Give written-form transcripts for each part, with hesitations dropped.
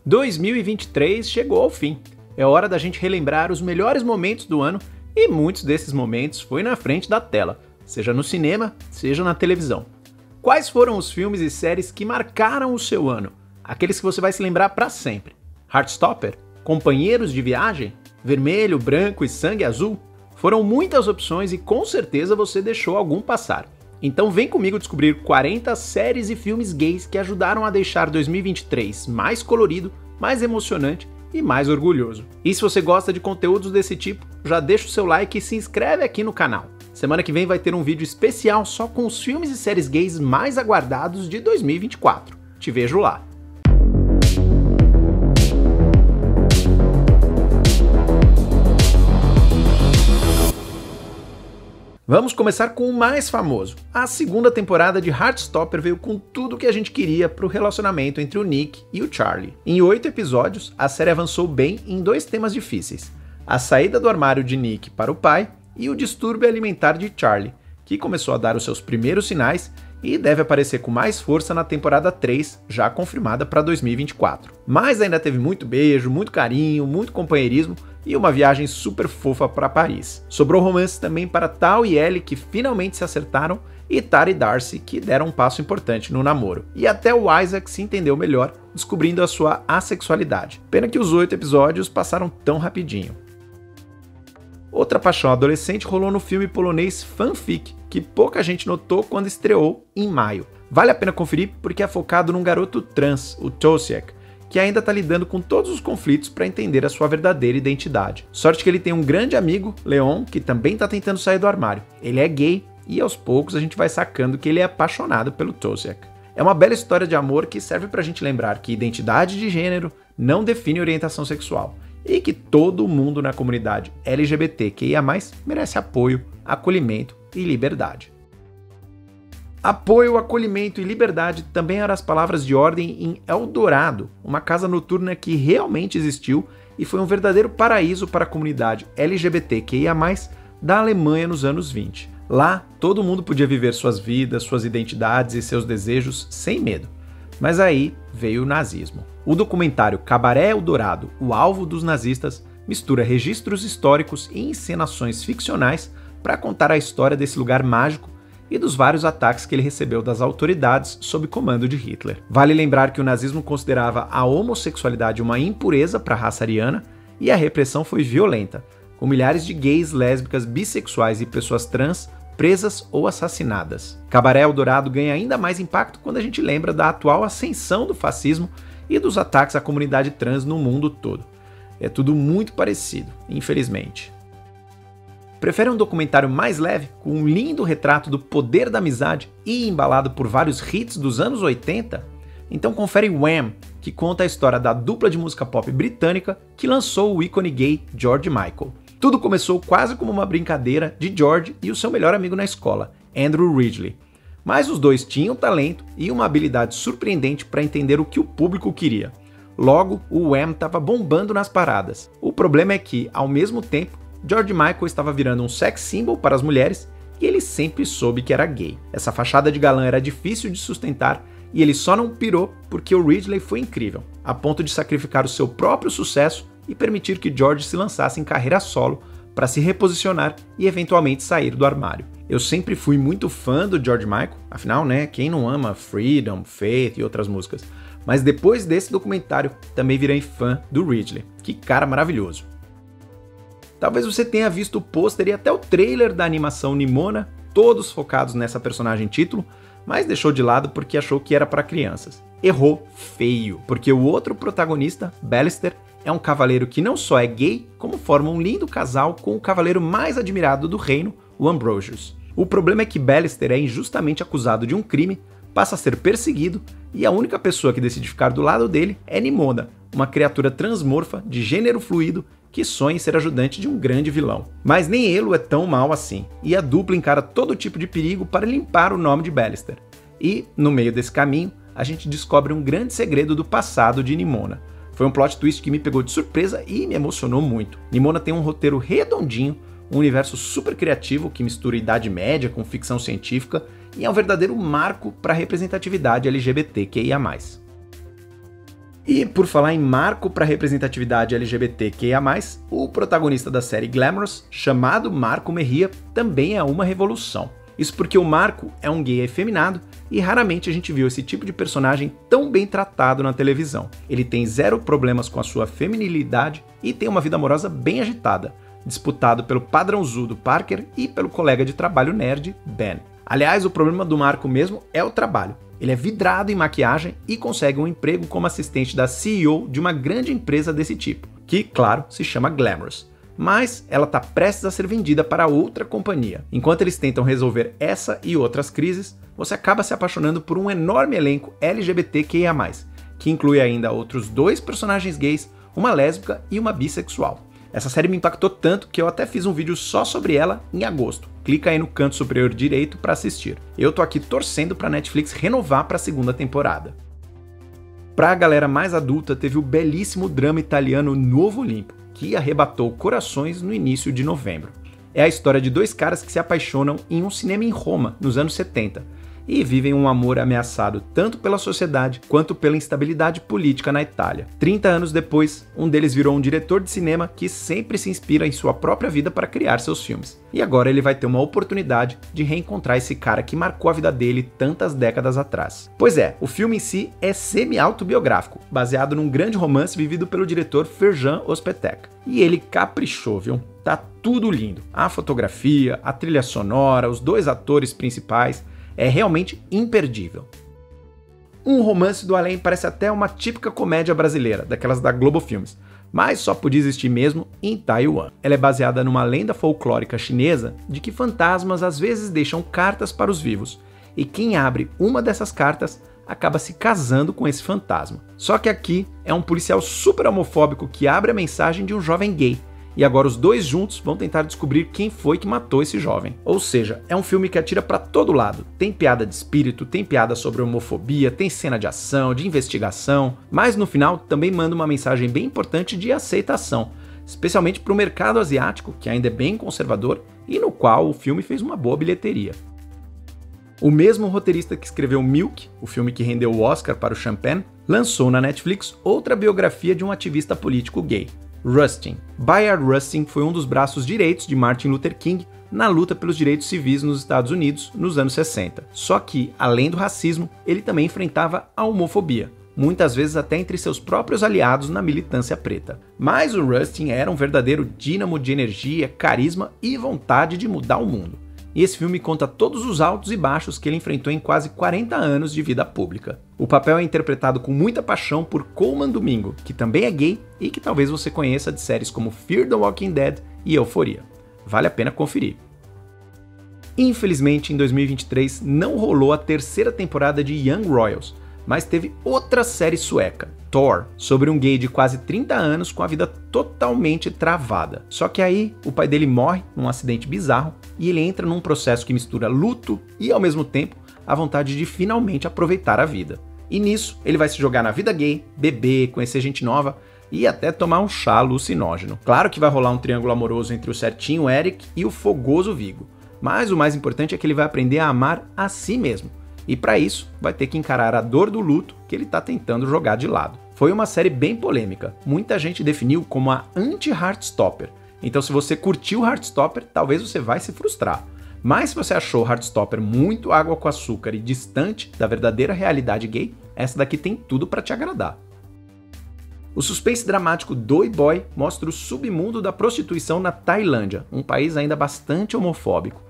2023 chegou ao fim. É hora da gente relembrar os melhores momentos do ano e muitos desses momentos foi na frente da tela, seja no cinema, seja na televisão. Quais foram os filmes e séries que marcaram o seu ano? Aqueles que você vai se lembrar para sempre. Heartstopper? Companheiros de viagem? Vermelho, branco e sangue azul? Foram muitas opções e com certeza você deixou algum passar. Então vem comigo descobrir 40 séries e filmes gays que ajudaram a deixar 2023 mais colorido, mais emocionante e mais orgulhoso. E se você gosta de conteúdos desse tipo, já deixa o seu like e se inscreve aqui no canal. Semana que vem vai ter um vídeo especial só com os filmes e séries gays mais aguardados de 2024. Te vejo lá! Vamos começar com o mais famoso. A segunda temporada de Heartstopper veio com tudo o que a gente queria para o relacionamento entre o Nick e o Charlie. Em 8 episódios, a série avançou bem em 2 temas difíceis: a saída do armário de Nick para o pai e o distúrbio alimentar de Charlie, que começou a dar os seus primeiros sinais e deve aparecer com mais força na temporada 3, já confirmada para 2024. Mas ainda teve muito beijo, muito carinho, muito companheirismo e uma viagem super fofa para Paris. Sobrou romance também para Tal e Ellie, que finalmente se acertaram, e Tara e Darcy, que deram um passo importante no namoro. E até o Isaac se entendeu melhor, descobrindo a sua assexualidade. Pena que os 8 episódios passaram tão rapidinho. Outra paixão adolescente rolou no filme polonês Fanfic, que pouca gente notou quando estreou em maio. Vale a pena conferir porque é focado num garoto trans, o Tosiek, que ainda tá lidando com todos os conflitos para entender a sua verdadeira identidade. Sorte que ele tem um grande amigo, Leon, que também tá tentando sair do armário. Ele é gay e aos poucos a gente vai sacando que ele é apaixonado pelo Tosiek. É uma bela história de amor que serve pra gente lembrar que identidade de gênero não define orientação sexual e que todo mundo na comunidade LGBTQIA+, merece apoio, acolhimento e liberdade. Apoio, acolhimento e liberdade também eram as palavras de ordem em Eldorado, uma casa noturna que realmente existiu e foi um verdadeiro paraíso para a comunidade LGBTQIA+, da Alemanha nos anos 20. Lá, todo mundo podia viver suas vidas, suas identidades e seus desejos sem medo. Mas aí veio o nazismo. O documentário Cabaré Eldorado, o alvo dos nazistas, mistura registros históricos e encenações ficcionais para contar a história desse lugar mágico e dos vários ataques que ele recebeu das autoridades sob comando de Hitler. Vale lembrar que o nazismo considerava a homossexualidade uma impureza para a raça ariana e a repressão foi violenta, com milhares de gays, lésbicas, bissexuais e pessoas trans presas ou assassinadas. Cabaré Eldorado ganha ainda mais impacto quando a gente lembra da atual ascensão do fascismo e dos ataques à comunidade trans no mundo todo. É tudo muito parecido, infelizmente. Prefere um documentário mais leve, com um lindo retrato do poder da amizade e embalado por vários hits dos anos 80? Então confere Wham!, que conta a história da dupla de música pop britânica que lançou o ícone gay George Michael. Tudo começou quase como uma brincadeira de George e o seu melhor amigo na escola, Andrew Ridgeley. Mas os dois tinham talento e uma habilidade surpreendente para entender o que o público queria. Logo, o Wham! Estava bombando nas paradas. O problema é que, ao mesmo tempo, George Michael estava virando um sex symbol para as mulheres e ele sempre soube que era gay. Essa fachada de galã era difícil de sustentar e ele só não pirou porque o Ridgeley foi incrível, a ponto de sacrificar o seu próprio sucesso e permitir que George se lançasse em carreira solo para se reposicionar e eventualmente sair do armário. Eu sempre fui muito fã do George Michael, afinal, né, quem não ama Freedom, Faith e outras músicas? Mas depois desse documentário, também virei fã do Ridgeley. Que cara maravilhoso. Talvez você tenha visto o pôster e até o trailer da animação Nimona, todos focados nessa personagem título, mas deixou de lado porque achou que era para crianças. Errou feio, porque o outro protagonista, Ballister, é um cavaleiro que não só é gay, como forma um lindo casal com o cavaleiro mais admirado do reino, o Ambrosius. O problema é que Ballister é injustamente acusado de um crime, passa a ser perseguido, e a única pessoa que decide ficar do lado dele é Nimona, uma criatura transmorfa de gênero fluido que sonha em ser ajudante de um grande vilão. Mas nem ele é tão mal assim, e a dupla encara todo tipo de perigo para limpar o nome de Ballister. E, no meio desse caminho, a gente descobre um grande segredo do passado de Nimona. Foi um plot twist que me pegou de surpresa e me emocionou muito. Nimona tem um roteiro redondinho, um universo super criativo que mistura Idade Média com ficção científica e é um verdadeiro marco para a representatividade LGBTQIA+. E por falar em marco para representatividade LGBTQIA+, o protagonista da série Glamorous, chamado Marco Merria, também é uma revolução. Isso porque o Marco é um gay efeminado e raramente a gente viu esse tipo de personagem tão bem tratado na televisão. Ele tem zero problemas com a sua feminilidade e tem uma vida amorosa bem agitada, disputado pelo padrãozudo Parker e pelo colega de trabalho nerd Ben. Aliás, o problema do Marco mesmo é o trabalho. Ele é vidrado em maquiagem e consegue um emprego como assistente da CEO de uma grande empresa desse tipo, que, claro, se chama Glamorous. Mas ela está prestes a ser vendida para outra companhia. Enquanto eles tentam resolver essa e outras crises, você acaba se apaixonando por um enorme elenco LGBTQIA+, que inclui ainda outros 2 personagens gays, uma lésbica e uma bissexual. Essa série me impactou tanto que eu até fiz um vídeo só sobre ela em agosto. Clica aí no canto superior direito para assistir. Eu tô aqui torcendo para Netflix renovar para a segunda temporada. Para a galera mais adulta, teve o belíssimo drama italiano Novo Limpo, que arrebatou corações no início de novembro. É a história de 2 caras que se apaixonam em um cinema em Roma, nos anos 70, e vivem um amor ameaçado tanto pela sociedade quanto pela instabilidade política na Itália. 30 anos depois, um deles virou um diretor de cinema que sempre se inspira em sua própria vida para criar seus filmes. E agora ele vai ter uma oportunidade de reencontrar esse cara que marcou a vida dele tantas décadas atrás. Pois é, o filme em si é semi-autobiográfico, baseado num grande romance vivido pelo diretor Ferjan Özpetek. E ele caprichou, viu? Tá tudo lindo. A fotografia, a trilha sonora, os 2 atores principais, é realmente imperdível. Um Romance do Além parece até uma típica comédia brasileira, daquelas da Globo Filmes, mas só podia existir mesmo em Taiwan. Ela é baseada numa lenda folclórica chinesa de que fantasmas às vezes deixam cartas para os vivos, e quem abre uma dessas cartas acaba se casando com esse fantasma. Só que aqui é um policial super homofóbico que abre a mensagem de um jovem gay, e agora os 2 juntos vão tentar descobrir quem foi que matou esse jovem. Ou seja, é um filme que atira pra todo lado. Tem piada de espírito, tem piada sobre homofobia, tem cena de ação, de investigação, mas no final também manda uma mensagem bem importante de aceitação, especialmente para o mercado asiático, que ainda é bem conservador e no qual o filme fez uma boa bilheteria. O mesmo roteirista que escreveu Milk, o filme que rendeu o Oscar para o Champagne, lançou na Netflix outra biografia de um ativista político gay, Rustin. Bayard Rustin foi um dos braços direitos de Martin Luther King na luta pelos direitos civis nos Estados Unidos nos anos 60. Só que, além do racismo, ele também enfrentava a homofobia, muitas vezes até entre seus próprios aliados na militância preta. Mas o Rustin era um verdadeiro dínamo de energia, carisma e vontade de mudar o mundo. E esse filme conta todos os altos e baixos que ele enfrentou em quase 40 anos de vida pública. O papel é interpretado com muita paixão por Colman Domingo, que também é gay e que talvez você conheça de séries como Fear the Walking Dead e Euphoria. Vale a pena conferir. Infelizmente, em 2023 não rolou a 3ª temporada de Young Royals, mas teve outra série sueca, Thor, sobre um gay de quase 30 anos com a vida totalmente travada. Só que aí o pai dele morre num acidente bizarro e ele entra num processo que mistura luto e ao mesmo tempo a vontade de finalmente aproveitar a vida. E nisso ele vai se jogar na vida gay, beber, conhecer gente nova e até tomar um chá alucinógeno. Claro que vai rolar um triângulo amoroso entre o certinho Eric e o fogoso Viggo, mas o mais importante é que ele vai aprender a amar a si mesmo. E para isso, vai ter que encarar a dor do luto que ele tá tentando jogar de lado. Foi uma série bem polêmica. Muita gente definiu como a anti-Heartstopper. Então se você curtiu Heartstopper, talvez você vai se frustrar. Mas se você achou Heartstopper muito água com açúcar e distante da verdadeira realidade gay, essa daqui tem tudo para te agradar. O suspense dramático Doi Boy mostra o submundo da prostituição na Tailândia, um país ainda bastante homofóbico.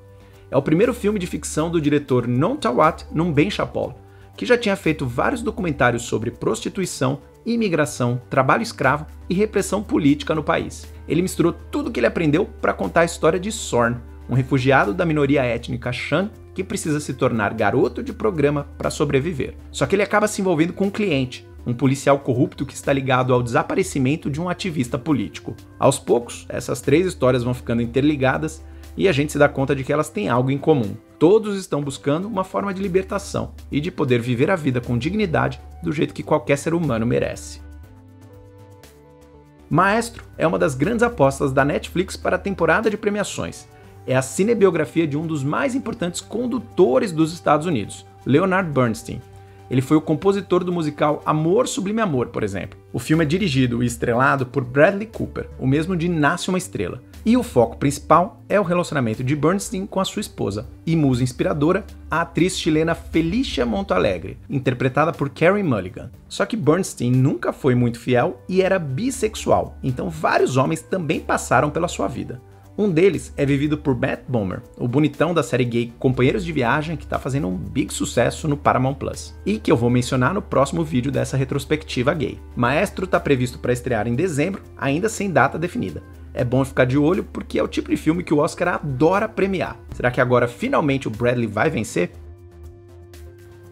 É o primeiro filme de ficção do diretor Nontawat Numbenchapol, que já tinha feito vários documentários sobre prostituição, imigração, trabalho escravo e repressão política no país. Ele misturou tudo que ele aprendeu para contar a história de Sorn, um refugiado da minoria étnica Shan que precisa se tornar garoto de programa para sobreviver. Só que ele acaba se envolvendo com um cliente, um policial corrupto que está ligado ao desaparecimento de um ativista político. Aos poucos, essas 3 histórias vão ficando interligadas e a gente se dá conta de que elas têm algo em comum. Todos estão buscando uma forma de libertação e de poder viver a vida com dignidade do jeito que qualquer ser humano merece. Maestro é uma das grandes apostas da Netflix para a temporada de premiações. É a cinebiografia de um dos mais importantes condutores dos Estados Unidos, Leonard Bernstein. Ele foi o compositor do musical Amor Sublime Amor, por exemplo. O filme é dirigido e estrelado por Bradley Cooper, o mesmo de Nasce uma Estrela. E o foco principal é o relacionamento de Bernstein com a sua esposa e musa inspiradora, a atriz chilena Felicia Montealegre, interpretada por Carey Mulligan. Só que Bernstein nunca foi muito fiel e era bissexual, então vários homens também passaram pela sua vida. Um deles é vivido por Matt Bomer, o bonitão da série gay Companheiros de Viagem, que tá fazendo um big sucesso no Paramount Plus, e que eu vou mencionar no próximo vídeo dessa retrospectiva gay. Maestro tá previsto para estrear em dezembro, ainda sem data definida. É bom ficar de olho porque é o tipo de filme que o Oscar adora premiar. Será que agora finalmente o Bradley vai vencer?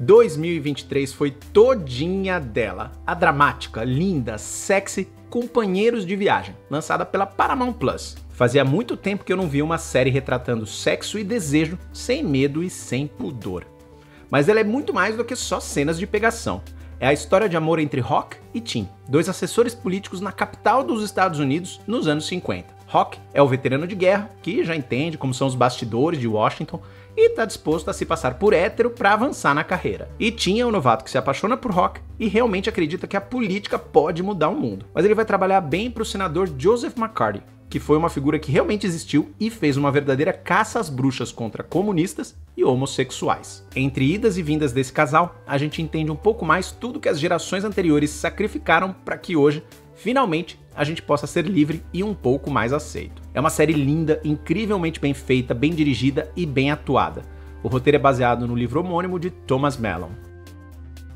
2023 foi todinha dela. A dramática, linda, sexy Companheiros de Viagem, lançada pela Paramount Plus. Fazia muito tempo que eu não via uma série retratando sexo e desejo sem medo e sem pudor. Mas ela é muito mais do que só cenas de pegação. É a história de amor entre Rock e Tim, dois assessores políticos na capital dos Estados Unidos nos anos 50. Rock é o veterano de guerra, que já entende como são os bastidores de Washington e está disposto a se passar por hétero para avançar na carreira. E Tim é o novato que se apaixona por Rock e realmente acredita que a política pode mudar o mundo. Mas ele vai trabalhar bem para o senador Joseph McCarthy, que foi uma figura que realmente existiu e fez uma verdadeira caça às bruxas contra comunistas e homossexuais. Entre idas e vindas desse casal, a gente entende um pouco mais tudo que as gerações anteriores sacrificaram para que hoje, finalmente, a gente possa ser livre e um pouco mais aceito. É uma série linda, incrivelmente bem feita, bem dirigida e bem atuada. O roteiro é baseado no livro homônimo de Thomas Mellon.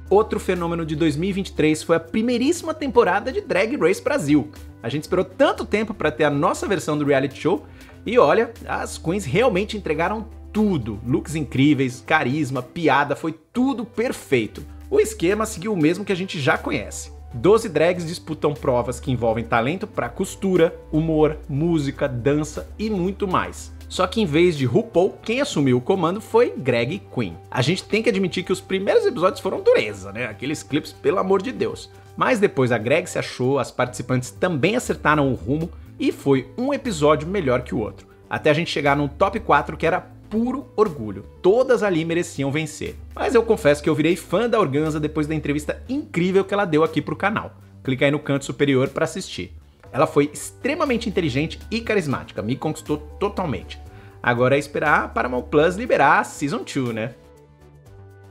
Outro fenômeno de 2023 foi a primeiríssima temporada de Drag Race Brasil. A gente esperou tanto tempo para ter a nossa versão do reality show e olha, as queens realmente entregaram tudo. Looks incríveis, carisma, piada, foi tudo perfeito. O esquema seguiu o mesmo que a gente já conhece. 12 drags disputam provas que envolvem talento para costura, humor, música, dança e muito mais. Só que em vez de RuPaul, quem assumiu o comando foi Greg Queen. A gente tem que admitir que os primeiros episódios foram dureza, né? Aqueles clipes, pelo amor de Deus. Mas depois a Greg se achou, as participantes também acertaram o rumo e foi um episódio melhor que o outro. Até a gente chegar num top 4 que era puro orgulho. Todas ali mereciam vencer. Mas eu confesso que eu virei fã da Organza depois da entrevista incrível que ela deu aqui pro canal. Clica aí no canto superior para assistir. Ela foi extremamente inteligente e carismática, me conquistou totalmente. Agora é esperar a Paramount Plus liberar a Season 2, né?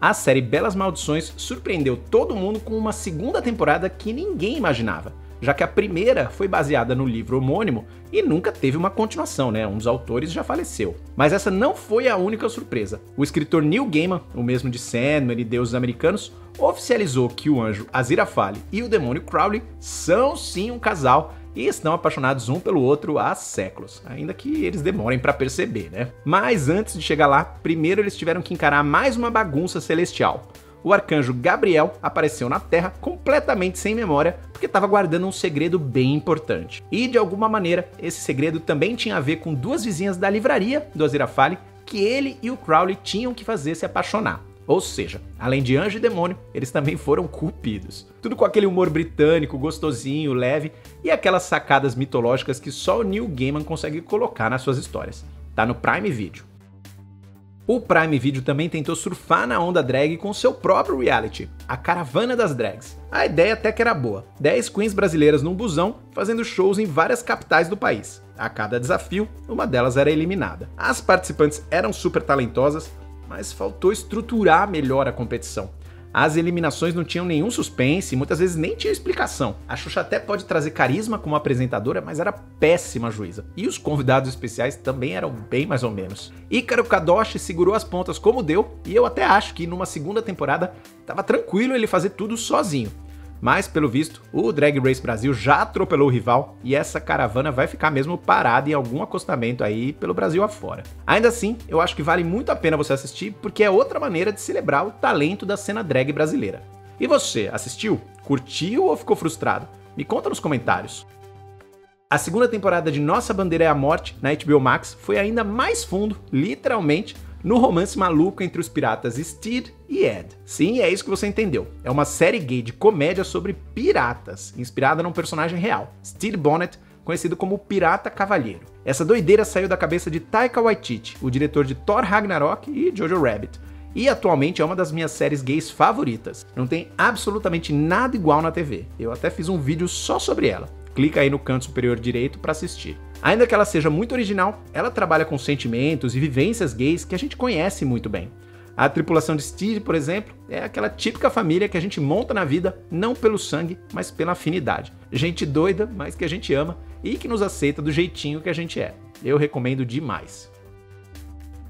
A série Belas Maldições surpreendeu todo mundo com uma segunda temporada que ninguém imaginava, já que a primeira foi baseada no livro homônimo e nunca teve uma continuação, né? Um dos autores já faleceu. Mas essa não foi a única surpresa. O escritor Neil Gaiman, o mesmo de Sandman e Deuses Americanos, oficializou que o anjo Aziraphale e o demônio Crowley são sim um casal e estão apaixonados um pelo outro há séculos, ainda que eles demorem para perceber, né? Mas antes de chegar lá, primeiro eles tiveram que encarar mais uma bagunça celestial. O arcanjo Gabriel apareceu na Terra completamente sem memória, porque estava guardando um segredo bem importante. E de alguma maneira, esse segredo também tinha a ver com duas vizinhas da livraria do Aziraphale, que ele e o Crowley tinham que fazer se apaixonar. Ou seja, além de anjo e demônio, eles também foram cupidos. Tudo com aquele humor britânico, gostosinho, leve e aquelas sacadas mitológicas que só o Neil Gaiman consegue colocar nas suas histórias. Tá no Prime Video. O Prime Video também tentou surfar na onda drag com seu próprio reality, a Caravana das Drags. A ideia até que era boa. 10 queens brasileiras num busão, fazendo shows em várias capitais do país. A cada desafio, uma delas era eliminada. As participantes eram super talentosas, mas faltou estruturar melhor a competição. As eliminações não tinham nenhum suspense e muitas vezes nem tinha explicação. A Xuxa até pode trazer carisma como apresentadora, mas era péssima juíza. E os convidados especiais também eram bem mais ou menos. Ícaro Kadoshi segurou as pontas como deu, e eu até acho que numa segunda temporada tava tranquilo ele fazer tudo sozinho. Mas, pelo visto, o Drag Race Brasil já atropelou o rival e essa caravana vai ficar mesmo parada em algum acostamento aí pelo Brasil afora. Ainda assim, eu acho que vale muito a pena você assistir porque é outra maneira de celebrar o talento da cena drag brasileira. E você, assistiu? Curtiu ou ficou frustrado? Me conta nos comentários. A segunda temporada de Nossa Bandeira é a Morte, na HBO Max, foi ainda mais fundo, literalmente, no romance maluco entre os piratas Steed e Ed. Sim, é isso que você entendeu. É uma série gay de comédia sobre piratas, inspirada num personagem real, Stede Bonnet, conhecido como Pirata Cavalheiro. Essa doideira saiu da cabeça de Taika Waititi, o diretor de Thor Ragnarok e Jojo Rabbit, e atualmente é uma das minhas séries gays favoritas. Não tem absolutamente nada igual na TV. Eu até fiz um vídeo só sobre ela. Clica aí no canto superior direito para assistir. Ainda que ela seja muito original, ela trabalha com sentimentos e vivências gays que a gente conhece muito bem. A tripulação de Steed, por exemplo, é aquela típica família que a gente monta na vida não pelo sangue, mas pela afinidade. Gente doida, mas que a gente ama e que nos aceita do jeitinho que a gente é. Eu recomendo demais.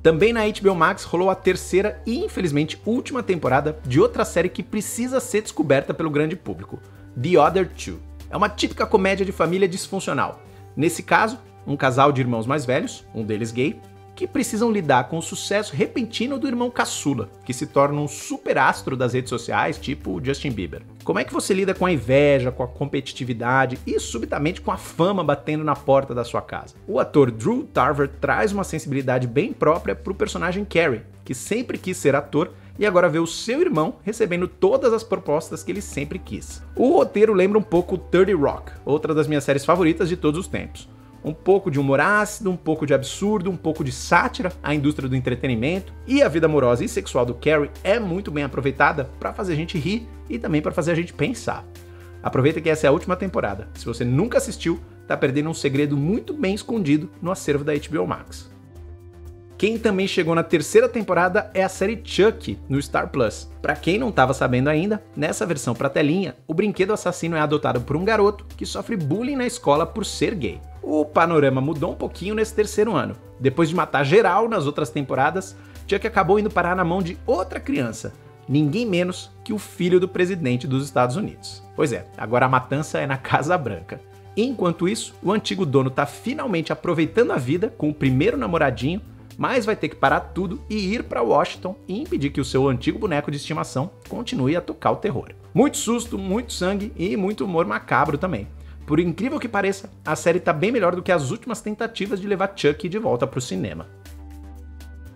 Também na HBO Max rolou a terceira e, infelizmente, última temporada de outra série que precisa ser descoberta pelo grande público, The Other Two. É uma típica comédia de família disfuncional. Nesse caso, um casal de irmãos mais velhos, um deles gay, que precisam lidar com o sucesso repentino do irmão caçula, que se torna um super astro das redes sociais, tipo o Justin Bieber. Como é que você lida com a inveja, com a competitividade e subitamente com a fama batendo na porta da sua casa? O ator Drew Tarver traz uma sensibilidade bem própria para o personagem Carrie, que sempre quis ser ator e agora vê o seu irmão recebendo todas as propostas que ele sempre quis. O roteiro lembra um pouco 30 Rock, outra das minhas séries favoritas de todos os tempos. Um pouco de humor ácido, um pouco de absurdo, um pouco de sátira à indústria do entretenimento, e a vida amorosa e sexual do Carrie é muito bem aproveitada para fazer a gente rir e também para fazer a gente pensar. Aproveita que essa é a última temporada. Se você nunca assistiu, tá perdendo um segredo muito bem escondido no acervo da HBO Max. Quem também chegou na terceira temporada é a série Chuck, no Star Plus. Pra quem não tava sabendo ainda, nessa versão pra telinha, o brinquedo assassino é adotado por um garoto que sofre bullying na escola por ser gay. O panorama mudou um pouquinho nesse terceiro ano. Depois de matar geral nas outras temporadas, Chuck acabou indo parar na mão de outra criança, ninguém menos que o filho do presidente dos Estados Unidos. Pois é, agora a matança é na Casa Branca. Enquanto isso, o antigo dono tá finalmente aproveitando a vida com o primeiro namoradinho, mas vai ter que parar tudo e ir para Washington e impedir que o seu antigo boneco de estimação continue a tocar o terror. Muito susto, muito sangue e muito humor macabro também. Por incrível que pareça, a série tá bem melhor do que as últimas tentativas de levar Chuck de volta pro cinema.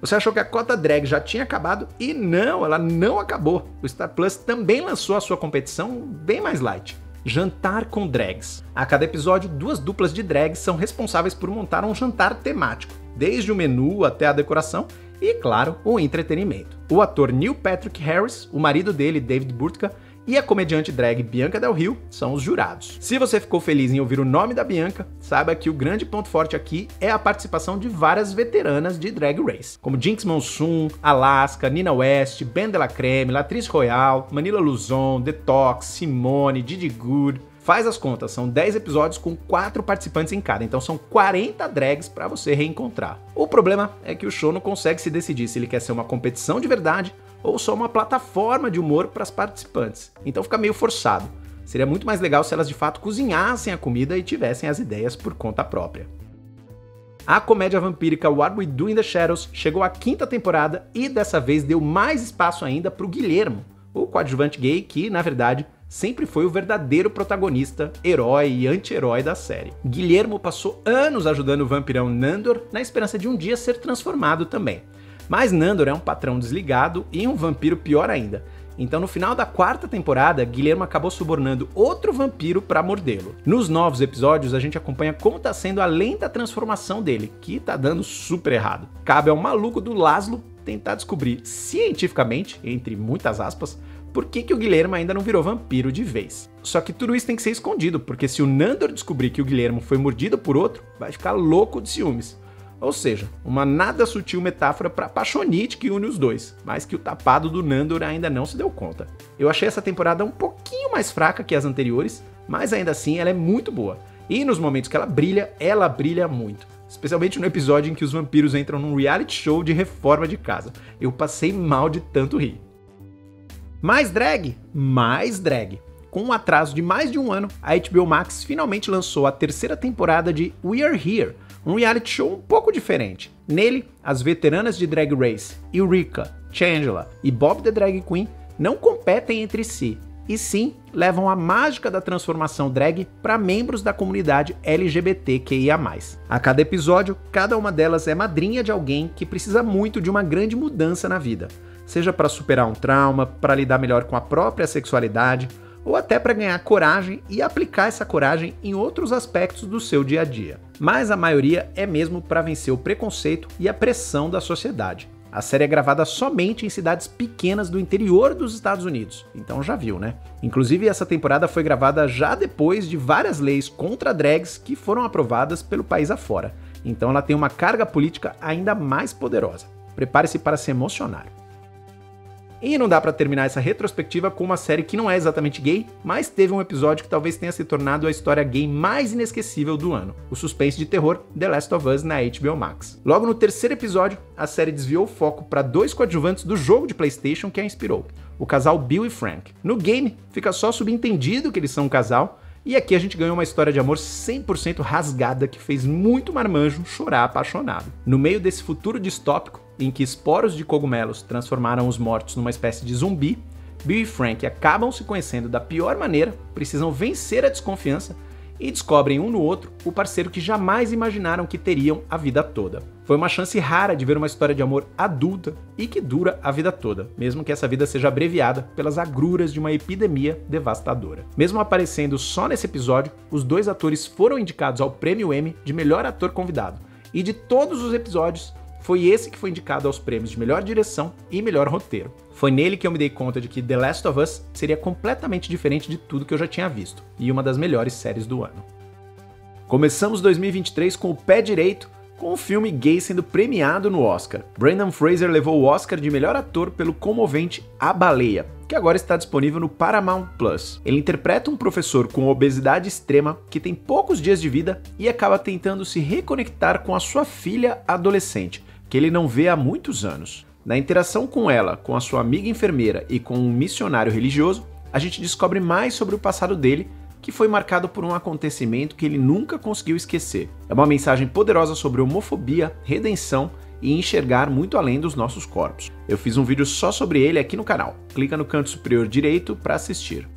Você achou que a cota drag já tinha acabado? E não, ela não acabou. O Star Plus também lançou a sua competição bem mais light. Jantar com Drags. A cada episódio, 2 duplas de drags são responsáveis por montar um jantar temático, desde o menu até a decoração e, claro, o entretenimento. O ator Neil Patrick Harris, o marido dele, David Burtka, e a comediante drag Bianca Del Rio são os jurados. Se você ficou feliz em ouvir o nome da Bianca, saiba que o grande ponto forte aqui é a participação de várias veteranas de Drag Race, como Jinx Monsoon, Alaska, Nina West, Ben de la Creme, Latrice Royale, Manila Luzon, Detox, Simone, Didi Good. Faz as contas, são 10 episódios com 4 participantes em cada, então são 40 drags para você reencontrar. O problema é que o show não consegue se decidir se ele quer ser uma competição de verdade ou só uma plataforma de humor para as participantes, então fica meio forçado. Seria muito mais legal se elas de fato cozinhassem a comida e tivessem as ideias por conta própria. A comédia vampírica What We Do in the Shadows chegou à 5ª temporada e dessa vez deu mais espaço ainda para o Guillermo, o coadjuvante gay que, na verdade, sempre foi o verdadeiro protagonista, herói e anti-herói da série. Guillermo passou anos ajudando o vampirão Nandor na esperança de um dia ser transformado também. Mas Nandor é um patrão desligado e um vampiro pior ainda. Então no final da 4ª temporada, Guillermo acabou subornando outro vampiro para mordê-lo. Nos novos episódios a gente acompanha como tá sendo a lenta transformação dele, que tá dando super errado. Cabe ao maluco do Laszlo tentar descobrir cientificamente, entre muitas aspas, por que o Guillermo ainda não virou vampiro de vez. Só que tudo isso tem que ser escondido, porque se o Nandor descobrir que o Guillermo foi mordido por outro, vai ficar louco de ciúmes. Ou seja, uma nada sutil metáfora para a paixonite que une os dois, mas que o tapado do Nandor ainda não se deu conta. Eu achei essa temporada um pouquinho mais fraca que as anteriores, mas ainda assim ela é muito boa. E nos momentos que ela brilha muito. Especialmente no episódio em que os vampiros entram num reality show de reforma de casa. Eu passei mal de tanto rir. Mais drag? Mais drag. Com um atraso de mais de um ano, a HBO Max finalmente lançou a 3ª temporada de We Are Here, um reality show um pouco diferente. Nele, as veteranas de Drag Race, Eureka, Shangela e Bob the Drag Queen não competem entre si, e sim levam a mágica da transformação drag para membros da comunidade LGBTQIA+. A cada episódio, cada uma delas é madrinha de alguém que precisa muito de uma grande mudança na vida, seja para superar um trauma, para lidar melhor com a própria sexualidade, ou até para ganhar coragem e aplicar essa coragem em outros aspectos do seu dia a dia. Mas a maioria é mesmo para vencer o preconceito e a pressão da sociedade. A série é gravada somente em cidades pequenas do interior dos Estados Unidos, então já viu, né? Inclusive, essa temporada foi gravada já depois de várias leis contra drags que foram aprovadas pelo país afora, então ela tem uma carga política ainda mais poderosa. Prepare-se para se emocionar. E não dá pra terminar essa retrospectiva com uma série que não é exatamente gay, mas teve um episódio que talvez tenha se tornado a história gay mais inesquecível do ano, o suspense de terror The Last of Us na HBO Max. Logo no terceiro episódio, a série desviou o foco para dois coadjuvantes do jogo de PlayStation que a inspirou, o casal Bill e Frank. No game, fica só subentendido que eles são um casal, e aqui a gente ganhou uma história de amor 100% rasgada que fez muito marmanjo chorar apaixonado. No meio desse futuro distópico, em que esporos de cogumelos transformaram os mortos numa espécie de zumbi, Bill e Frank acabam se conhecendo da pior maneira, precisam vencer a desconfiança e descobrem um no outro o parceiro que jamais imaginaram que teriam a vida toda. Foi uma chance rara de ver uma história de amor adulta e que dura a vida toda, mesmo que essa vida seja abreviada pelas agruras de uma epidemia devastadora. Mesmo aparecendo só nesse episódio, os dois atores foram indicados ao Prêmio Emmy de melhor ator convidado, e de todos os episódios, foi esse que foi indicado aos prêmios de melhor direção e melhor roteiro. Foi nele que eu me dei conta de que The Last of Us seria completamente diferente de tudo que eu já tinha visto, e uma das melhores séries do ano. Começamos 2023 com o pé direito, com o filme gay sendo premiado no Oscar. Brendan Fraser levou o Oscar de melhor ator pelo comovente A Baleia, que agora está disponível no Paramount+. Ele interpreta um professor com obesidade extrema que tem poucos dias de vida e acaba tentando se reconectar com a sua filha adolescente, que ele não vê há muitos anos. Na interação com ela, com a sua amiga enfermeira e com um missionário religioso, a gente descobre mais sobre o passado dele, que foi marcado por um acontecimento que ele nunca conseguiu esquecer. É uma mensagem poderosa sobre homofobia, redenção e enxergar muito além dos nossos corpos. Eu fiz um vídeo só sobre ele aqui no canal. Clica no canto superior direito para assistir.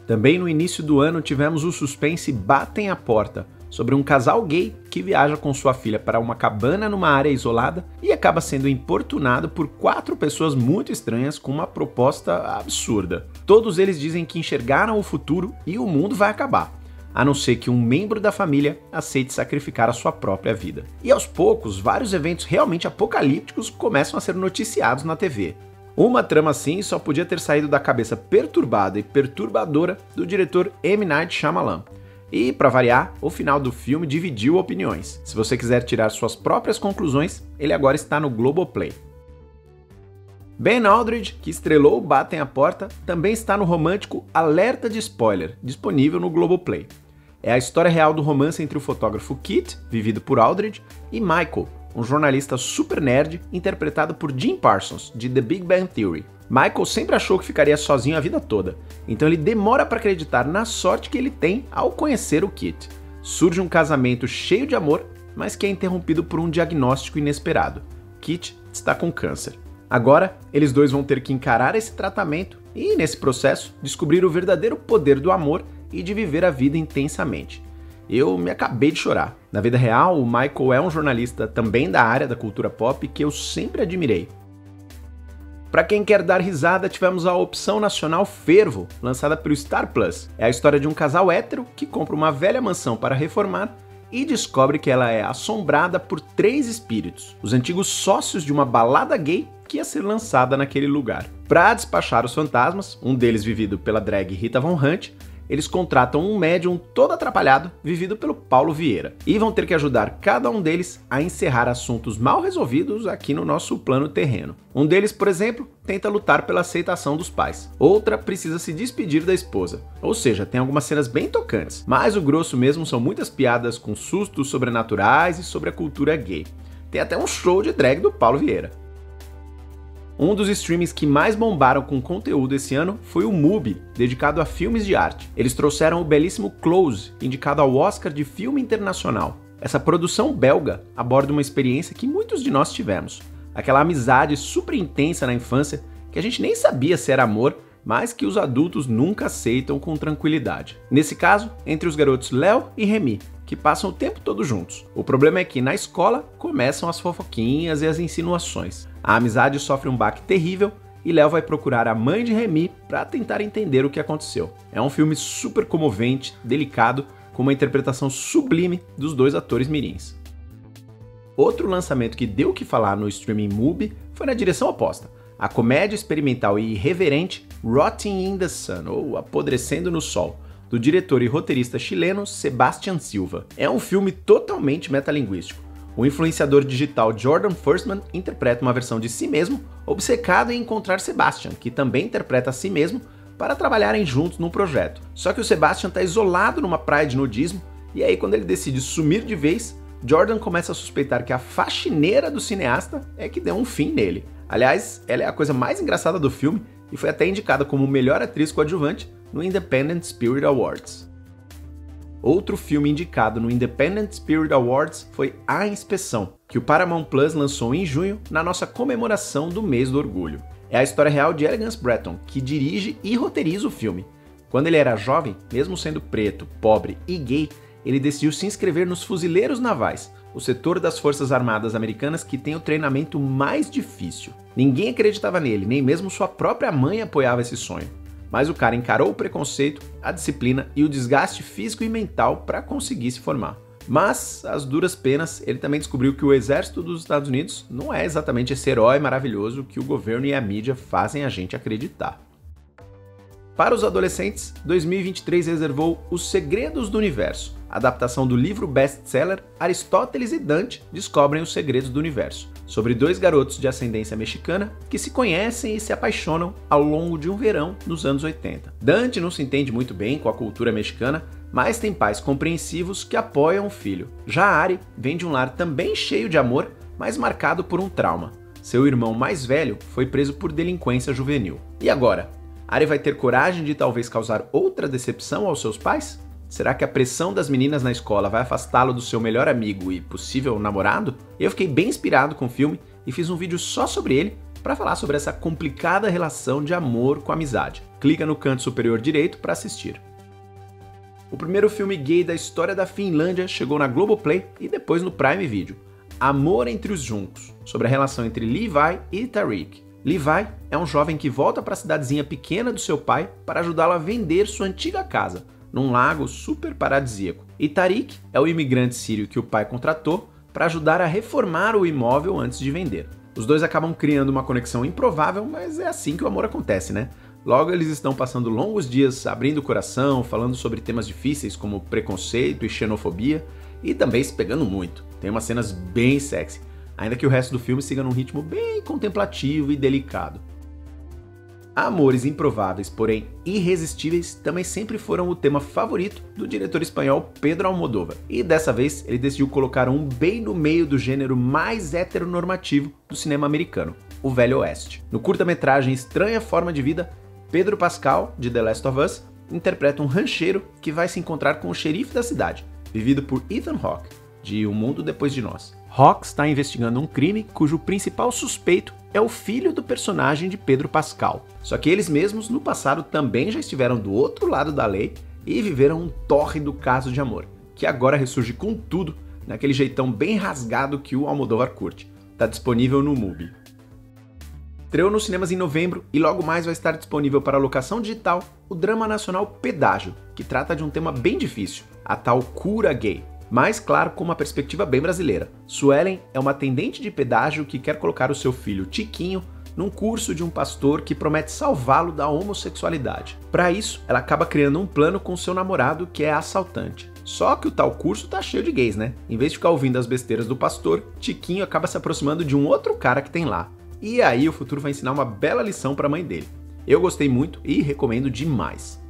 Também no início do ano tivemos o suspense Batem a Porta, sobre um casal gay que viaja com sua filha para uma cabana numa área isolada e acaba sendo importunado por 4 pessoas muito estranhas com uma proposta absurda. Todos eles dizem que enxergaram o futuro e o mundo vai acabar, a não ser que um membro da família aceite sacrificar a sua própria vida. E aos poucos, vários eventos realmente apocalípticos começam a ser noticiados na TV. Uma trama assim só podia ter saído da cabeça perturbada e perturbadora do diretor M. Night Shyamalan. E, para variar, o final do filme dividiu opiniões. Se você quiser tirar suas próprias conclusões, ele agora está no Globoplay. Ben Aldridge, que estrelou Batem a Porta, também está no romântico Alerta de Spoiler, disponível no Globoplay. É a história real do romance entre o fotógrafo Kit, vivido por Aldridge, e Michael, um jornalista super nerd interpretado por Jim Parsons, de The Big Bang Theory. Michael sempre achou que ficaria sozinho a vida toda, então ele demora para acreditar na sorte que ele tem ao conhecer o Kit. Surge um casamento cheio de amor, mas que é interrompido por um diagnóstico inesperado. Kit está com câncer. Agora, eles dois vão ter que encarar esse tratamento e, nesse processo, descobrir o verdadeiro poder do amor e de viver a vida intensamente. Eu me acabei de chorar. Na vida real, o Michael é um jornalista também da área da cultura pop que eu sempre admirei. Para quem quer dar risada, tivemos a opção nacional Fervo, lançada pelo Star Plus. É a história de um casal hétero que compra uma velha mansão para reformar e descobre que ela é assombrada por 3 espíritos, os antigos sócios de uma balada gay que ia ser lançada naquele lugar. Para despachar os fantasmas, um deles vivido pela drag Rita Von Hunt, eles contratam um médium todo atrapalhado, vivido pelo Paulo Vieira, e vão ter que ajudar cada um deles a encerrar assuntos mal resolvidos aqui no nosso plano terreno. Um deles, por exemplo, tenta lutar pela aceitação dos pais. Outra precisa se despedir da esposa. Ou seja, tem algumas cenas bem tocantes, mas o grosso mesmo são muitas piadas com sustos sobrenaturais e sobre a cultura gay. Tem até um show de drag do Paulo Vieira. Um dos streamings que mais bombaram com conteúdo esse ano foi o MUBI, dedicado a filmes de arte. Eles trouxeram o belíssimo Close, indicado ao Oscar de Filme Internacional. Essa produção belga aborda uma experiência que muitos de nós tivemos. Aquela amizade super intensa na infância, que a gente nem sabia se era amor, mas que os adultos nunca aceitam com tranquilidade. Nesse caso, entre os garotos Léo e Remy, que passam o tempo todo juntos. O problema é que na escola começam as fofoquinhas e as insinuações. A amizade sofre um baque terrível e Léo vai procurar a mãe de Remy para tentar entender o que aconteceu. É um filme super comovente, delicado, com uma interpretação sublime dos dois atores mirins. Outro lançamento que deu o que falar no streaming MUBI foi na direção oposta. A comédia experimental e irreverente Rotting in the Sun, ou Apodrecendo no Sol, do diretor e roteirista chileno Sebastián Silva. É um filme totalmente metalinguístico. O influenciador digital Jordan Firstman interpreta uma versão de si mesmo, obcecado em encontrar Sebastian, que também interpreta a si mesmo, para trabalharem juntos num projeto. Só que o Sebastian está isolado numa praia de nudismo, e aí quando ele decide sumir de vez, Jordan começa a suspeitar que a faxineira do cineasta é que deu um fim nele. Aliás, ela é a coisa mais engraçada do filme e foi até indicada como melhor atriz coadjuvante no Independent Spirit Awards. Outro filme indicado no Independent Spirit Awards foi A Inspeção, que o Paramount Plus lançou em junho na nossa comemoração do mês do orgulho. É a história real de Elegance Breton, que dirige e roteiriza o filme. Quando ele era jovem, mesmo sendo preto, pobre e gay, ele decidiu se inscrever nos Fuzileiros Navais, o setor das Forças Armadas Americanas que tem o treinamento mais difícil. Ninguém acreditava nele, nem mesmo sua própria mãe apoiava esse sonho. Mas o cara encarou o preconceito, a disciplina e o desgaste físico e mental para conseguir se formar. Mas, às duras penas, ele também descobriu que o exército dos Estados Unidos não é exatamente esse herói maravilhoso que o governo e a mídia fazem a gente acreditar. Para os adolescentes, 2023 reservou Os Segredos do Universo, adaptação do livro best-seller Aristóteles e Dante Descobrem os Segredos do Universo, sobre dois garotos de ascendência mexicana que se conhecem e se apaixonam ao longo de um verão nos anos 80. Dante não se entende muito bem com a cultura mexicana, mas tem pais compreensivos que apoiam o filho. Já Ari vem de um lar também cheio de amor, mas marcado por um trauma. Seu irmão mais velho foi preso por delinquência juvenil. E agora? Ari vai ter coragem de talvez causar outra decepção aos seus pais? Será que a pressão das meninas na escola vai afastá-lo do seu melhor amigo e possível namorado? Eu fiquei bem inspirado com o filme e fiz um vídeo só sobre ele para falar sobre essa complicada relação de amor com amizade. Clica no canto superior direito para assistir. O primeiro filme gay da história da Finlândia chegou na Globoplay e depois no Prime Video. Amor entre os Juncos, sobre a relação entre Levi e Tariq. Levi é um jovem que volta para a cidadezinha pequena do seu pai para ajudá-lo a vender sua antiga casa, num lago super paradisíaco. E Tariq é o imigrante sírio que o pai contratou para ajudar a reformar o imóvel antes de vender. Os dois acabam criando uma conexão improvável, mas é assim que o amor acontece, né? Logo eles estão passando longos dias abrindo o coração, falando sobre temas difíceis como preconceito e xenofobia, e também se pegando muito. Tem umas cenas bem sexy, ainda que o resto do filme siga num ritmo bem contemplativo e delicado. Amores improváveis, porém irresistíveis, também sempre foram o tema favorito do diretor espanhol Pedro Almodóvar. E dessa vez ele decidiu colocar um bem no meio do gênero mais heteronormativo do cinema americano, o Velho Oeste. No curta-metragem Estranha Forma de Vida, Pedro Pascal, de The Last of Us, interpreta um rancheiro que vai se encontrar com o xerife da cidade, vivido por Ethan Hawke, de O Mundo Depois de Nós. Hawke está investigando um crime cujo principal suspeito é o filho do personagem de Pedro Pascal. Só que eles mesmos, no passado, também já estiveram do outro lado da lei e viveram um tórrido caso de amor, que agora ressurge com tudo, naquele jeitão bem rasgado que o Almodóvar curte. Está disponível no MUBI. Estreou nos cinemas em novembro e logo mais vai estar disponível para locação digital o drama nacional Pedágio, que trata de um tema bem difícil, a tal cura gay. Mas, claro, com uma perspectiva bem brasileira. Suelen é uma atendente de pedágio que quer colocar o seu filho Tiquinho num curso de um pastor que promete salvá-lo da homossexualidade. Para isso, ela acaba criando um plano com seu namorado, que é assaltante. Só que o tal curso tá cheio de gays, né? Em vez de ficar ouvindo as besteiras do pastor, Tiquinho acaba se aproximando de um outro cara que tem lá. E aí o futuro vai ensinar uma bela lição para a mãe dele. Eu gostei muito e recomendo demais.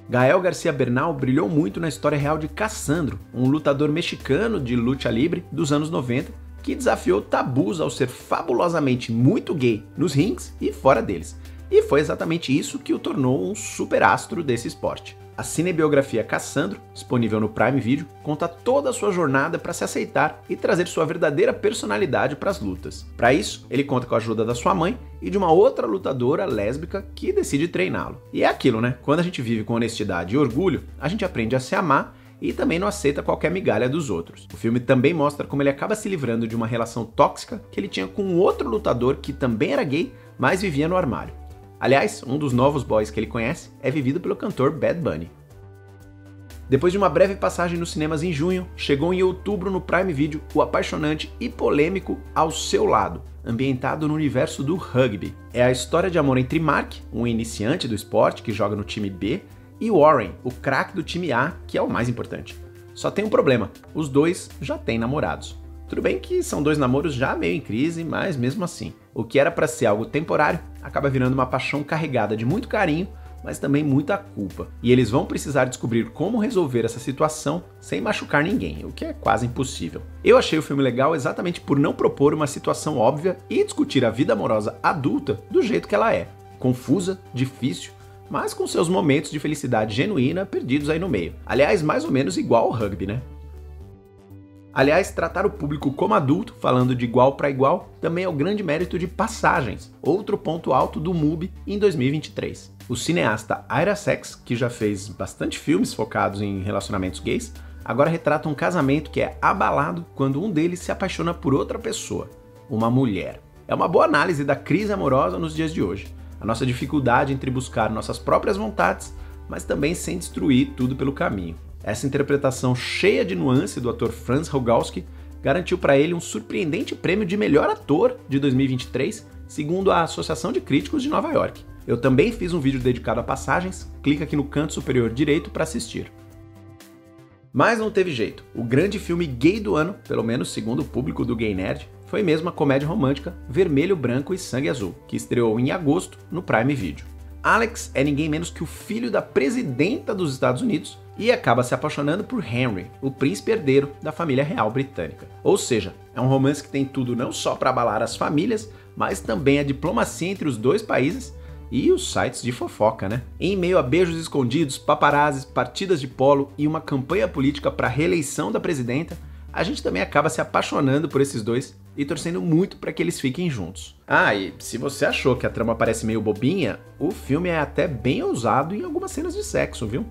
Gael Garcia Bernal brilhou muito na história real de Cassandro, um lutador mexicano de luta livre dos anos 90 que desafiou tabus ao ser fabulosamente muito gay nos rings e fora deles. E foi exatamente isso que o tornou um superastro desse esporte. A cinebiografia Cassandro, disponível no Prime Video, conta toda a sua jornada para se aceitar e trazer sua verdadeira personalidade para as lutas. Para isso, ele conta com a ajuda da sua mãe e de uma outra lutadora lésbica que decide treiná-lo. E é aquilo, né? Quando a gente vive com honestidade e orgulho, a gente aprende a se amar e também não aceita qualquer migalha dos outros. O filme também mostra como ele acaba se livrando de uma relação tóxica que ele tinha com um outro lutador que também era gay, mas vivia no armário. Aliás, um dos novos boys que ele conhece é vivido pelo cantor Bad Bunny. Depois de uma breve passagem nos cinemas em junho, chegou em outubro no Prime Video o apaixonante e polêmico Ao Seu Lado, ambientado no universo do rugby. É a história de amor entre Mark, um iniciante do esporte que joga no time B, e Warren, o craque do time A, que é o mais importante. Só tem um problema, os dois já têm namorados. Tudo bem que são dois namoros já meio em crise, mas mesmo assim, o que era para ser algo temporário acaba virando uma paixão carregada de muito carinho, mas também muita culpa. E eles vão precisar descobrir como resolver essa situação sem machucar ninguém, o que é quase impossível. Eu achei o filme legal exatamente por não propor uma situação óbvia e discutir a vida amorosa adulta do jeito que ela é. Confusa, difícil, mas com seus momentos de felicidade genuína perdidos aí no meio. Aliás, mais ou menos igual ao rugby, né? Aliás, tratar o público como adulto, falando de igual para igual, também é o grande mérito de Passagens, outro ponto alto do MUBI em 2023. O cineasta Ira Sachs, que já fez bastante filmes focados em relacionamentos gays, agora retrata um casamento que é abalado quando um deles se apaixona por outra pessoa, uma mulher. É uma boa análise da crise amorosa nos dias de hoje, a nossa dificuldade entre buscar nossas próprias vontades, mas também sem destruir tudo pelo caminho. Essa interpretação cheia de nuance do ator Franz Rogowski garantiu para ele um surpreendente prêmio de melhor ator de 2023, segundo a Associação de Críticos de Nova York. Eu também fiz um vídeo dedicado a Passagens, clica aqui no canto superior direito para assistir. Mas não teve jeito, o grande filme gay do ano, pelo menos segundo o público do Gay Nerd, foi mesmo a comédia romântica Vermelho, Branco e Sangue Azul, que estreou em agosto no Prime Video. Alex é ninguém menos que o filho da presidenta dos Estados Unidos e acaba se apaixonando por Henry, o príncipe herdeiro da família real britânica. Ou seja, é um romance que tem tudo não só para abalar as famílias, mas também a diplomacia entre os dois países e os sites de fofoca, né? Em meio a beijos escondidos, paparazzis, partidas de polo e uma campanha política para a reeleição da presidenta, a gente também acaba se apaixonando por esses dois e torcendo muito para que eles fiquem juntos. Ah, e se você achou que a trama parece meio bobinha, o filme é até bem ousado em algumas cenas de sexo, viu?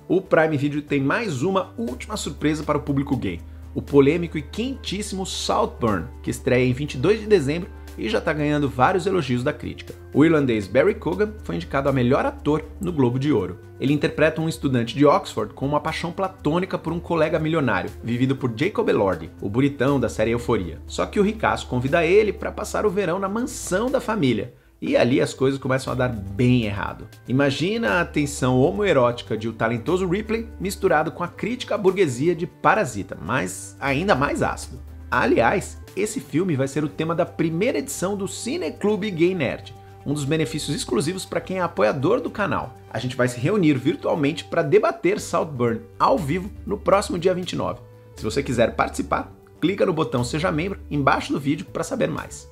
O Prime Video tem mais uma última surpresa para o público gay, o polêmico e quentíssimo Saltburn, que estreia em 22 de dezembro e já está ganhando vários elogios da crítica. O irlandês Barry Keoghan foi indicado a melhor ator no Globo de Ouro. Ele interpreta um estudante de Oxford com uma paixão platônica por um colega milionário, vivido por Jacob Elordi, o bonitão da série Euforia. Só que o ricaço convida ele para passar o verão na mansão da família, e ali as coisas começam a dar bem errado. Imagina a tensão homoerótica de O Talentoso Ripley misturado com a crítica à burguesia de Parasita, mas ainda mais ácido. Aliás, esse filme vai ser o tema da primeira edição do Cineclube Gay Nerd, um dos benefícios exclusivos para quem é apoiador do canal. A gente vai se reunir virtualmente para debater Saltburn ao vivo no próximo dia 29. Se você quiser participar, clica no botão Seja Membro embaixo do vídeo para saber mais.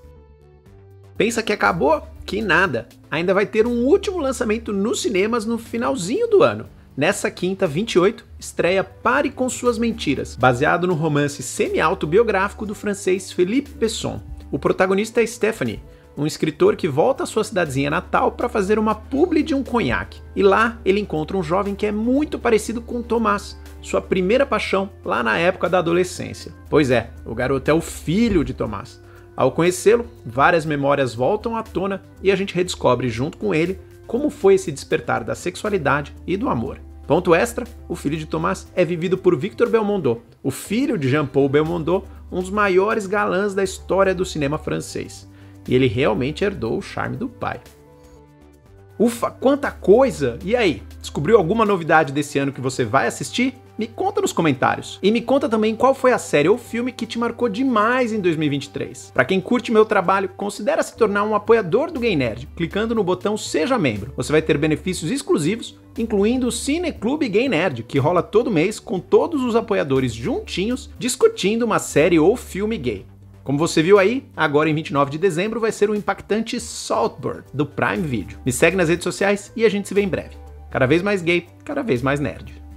Pensa que acabou? Que nada! Ainda vai ter um último lançamento nos cinemas no finalzinho do ano. Nessa quinta, 28, estreia Pare com Suas Mentiras, baseado no romance semi-autobiográfico do francês Philippe Besson. O protagonista é Stephanie, um escritor que volta à sua cidadezinha natal para fazer uma publi de um conhaque. E lá ele encontra um jovem que é muito parecido com Tomás, sua primeira paixão lá na época da adolescência. Pois é, o garoto é o filho de Tomás. Ao conhecê-lo, várias memórias voltam à tona e a gente redescobre junto com ele como foi esse despertar da sexualidade e do amor. Ponto extra, o filho de Tomás é vivido por Victor Belmondo, o filho de Jean-Paul Belmondo, um dos maiores galãs da história do cinema francês. E ele realmente herdou o charme do pai. Ufa, quanta coisa! E aí, descobriu alguma novidade desse ano que você vai assistir? Me conta nos comentários. E me conta também qual foi a série ou filme que te marcou demais em 2023. Para quem curte meu trabalho, considere se tornar um apoiador do Gay Nerd, clicando no botão Seja Membro. Você vai ter benefícios exclusivos, incluindo o Cineclube Gay Nerd, que rola todo mês com todos os apoiadores juntinhos, discutindo uma série ou filme gay. Como você viu aí, agora em 29 de dezembro vai ser o impactante Saltburn, do Prime Video. Me segue nas redes sociais e a gente se vê em breve. Cada vez mais gay, cada vez mais nerd.